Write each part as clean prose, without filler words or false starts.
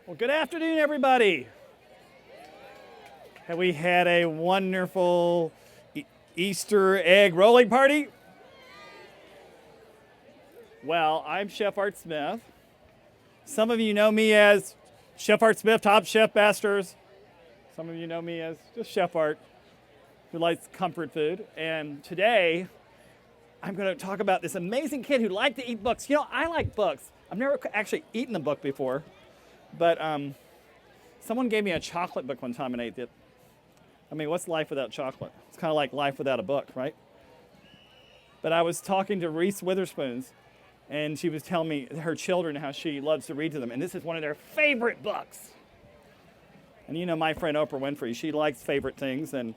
Well, good afternoon, everybody. Have we had a wonderful Easter egg rolling party? Well, I'm Chef Art Smith. Some of you know me as Chef Art Smith, Top Chef Masters. Some of you know me as just Chef Art, who likes comfort food. And today, I'm going to talk about this amazing kid who liked to eat books. You know, I like books. I've never actually eaten a book before, but someone gave me a chocolate book one time and ate it. I mean, what's life without chocolate? It's kind of like life without a book, right? But I was talking to Reese Witherspoon's, and she was telling me her children how she loves to read to them, and this is one of their favorite books. And you know my friend Oprah Winfrey, she likes favorite things, and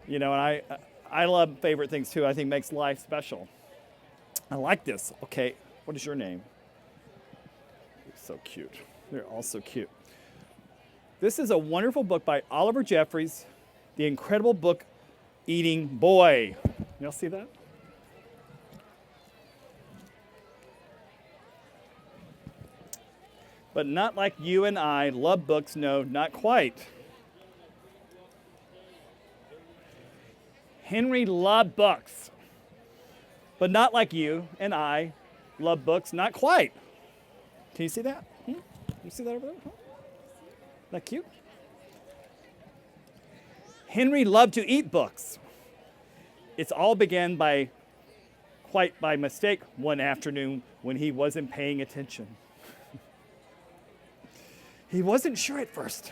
you know, and I love favorite things too. I think makes life special. I like this. Okay, what is your name? You're so cute. They're all so cute. This is a wonderful book by Oliver Jeffries, The Incredible Book Eating Boy. Y'all see that? But not like you and I love books, no, not quite. Henry loved books, but not like you and I love books, not quite. Can you see that? You see that over there? Huh? Isn't that cute? Henry loved to eat books. It's all began quite by mistake one afternoon when he wasn't paying attention. He wasn't sure at first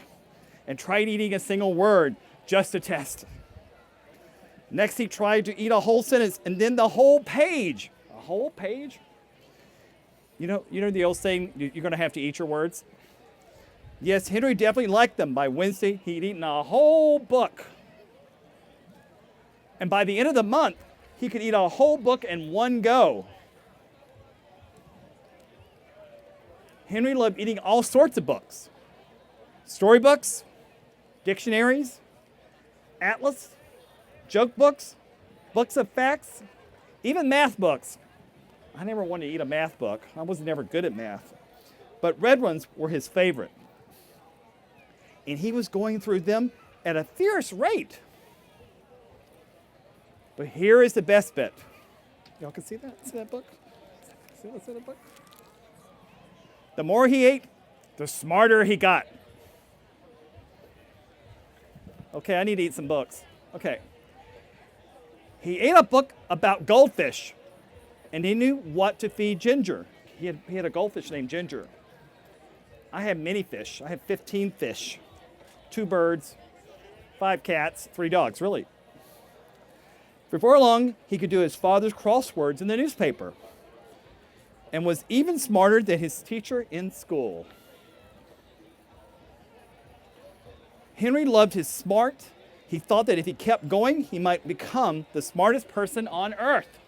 and tried eating a single word just to test. Next, he tried to eat a whole sentence and then the whole page. A whole page? You know the old saying, you're going to have to eat your words? Yes, Henry definitely liked them. By Wednesday, he'd eaten a whole book. And by the end of the month, he could eat a whole book in one go. Henry loved eating all sorts of books. Storybooks, dictionaries, atlas, joke books, books of facts, even math books. I never wanted to eat a math book. I was never good at math. But red ones were his favorite. And he was going through them at a fierce rate. But here is the best bit. Y'all can see that? See that book? See what's in the book? The more he ate, the smarter he got. Okay, I need to eat some books. Okay. He ate a book about goldfish, and he knew what to feed Ginger. He had a goldfish named Ginger. I have many fish. I have 15 fish, 2 birds, 5 cats, 3 dogs, really. Before long, he could do his father's crosswords in the newspaper and was even smarter than his teacher in school. Henry loved his smart. He thought that if he kept going, he might become the smartest person on earth.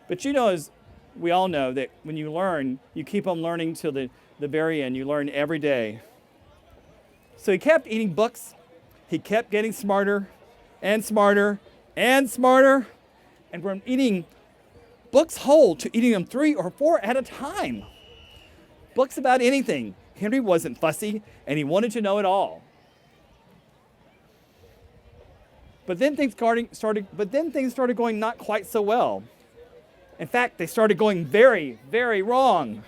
But you know, as we all know, that when you learn, you keep on learning till the very end. You learn every day. So he kept eating books. He kept getting smarter and smarter and smarter. And from eating books whole to eating them 3 or 4 at a time. Books about anything. Henry wasn't fussy, and he wanted to know it all. But then things started going not quite so well. In fact, they started going very, very wrong.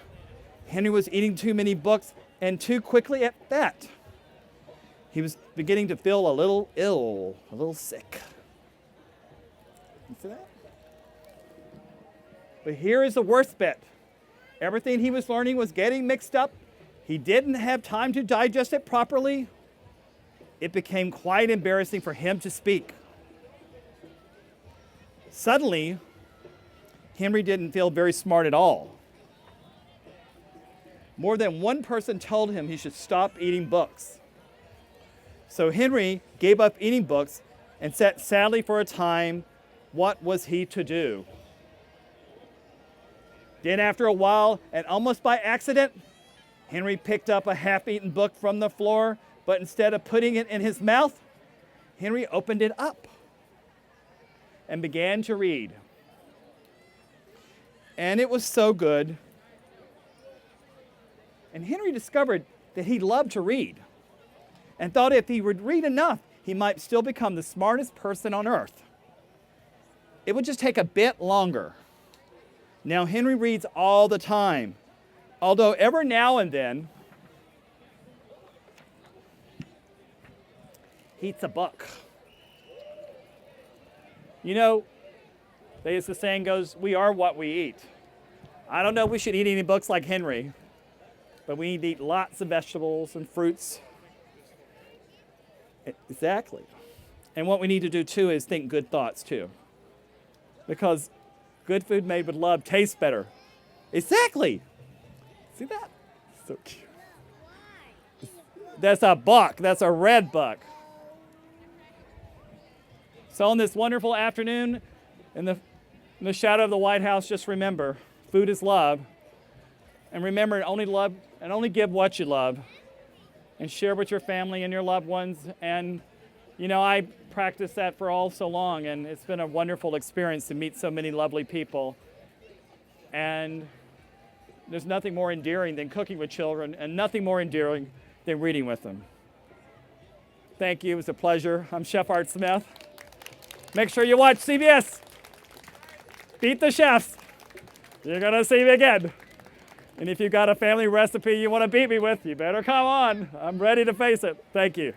Henry was eating too many books, and too quickly at that. He was beginning to feel a little ill, a little sick. You see that? But here is the worst bit. Everything he was learning was getting mixed up. He didn't have time to digest it properly. It became quite embarrassing for him to speak. Suddenly, Henry didn't feel very smart at all. More than one person told him he should stop eating books. So Henry gave up eating books and sat sadly for a time. What was he to do? Then after a while, and almost by accident, Henry picked up a half-eaten book from the floor, but instead of putting it in his mouth, Henry opened it up and began to read. And it was so good. And Henry discovered that he loved to read and thought if he would read enough, he might still become the smartest person on earth. It would just take a bit longer. Now, Henry reads all the time, although every now and then he eats a book. You know, as the saying goes, we are what we eat. I don't know if we should eat any books like Henry, but we need to eat lots of vegetables and fruits. Exactly. And what we need to do too is think good thoughts too. Because good food made with love tastes better. Exactly. See that? So cute. That's a buck. That's a red buck. So on this wonderful afternoon, in the shadow of the White House, just remember, food is love. And remember, only give what you love. And share with your family and your loved ones. And, you know, I practiced that for so long, and it's been a wonderful experience to meet so many lovely people. And there's nothing more endearing than cooking with children, and nothing more endearing than reading with them. Thank you. It was a pleasure. I'm Chef Art Smith. Make sure you watch CBS. Beat the chefs. You're going to see me again. And if you've got a family recipe you want to beat me with, you better come on. I'm ready to face it. Thank you.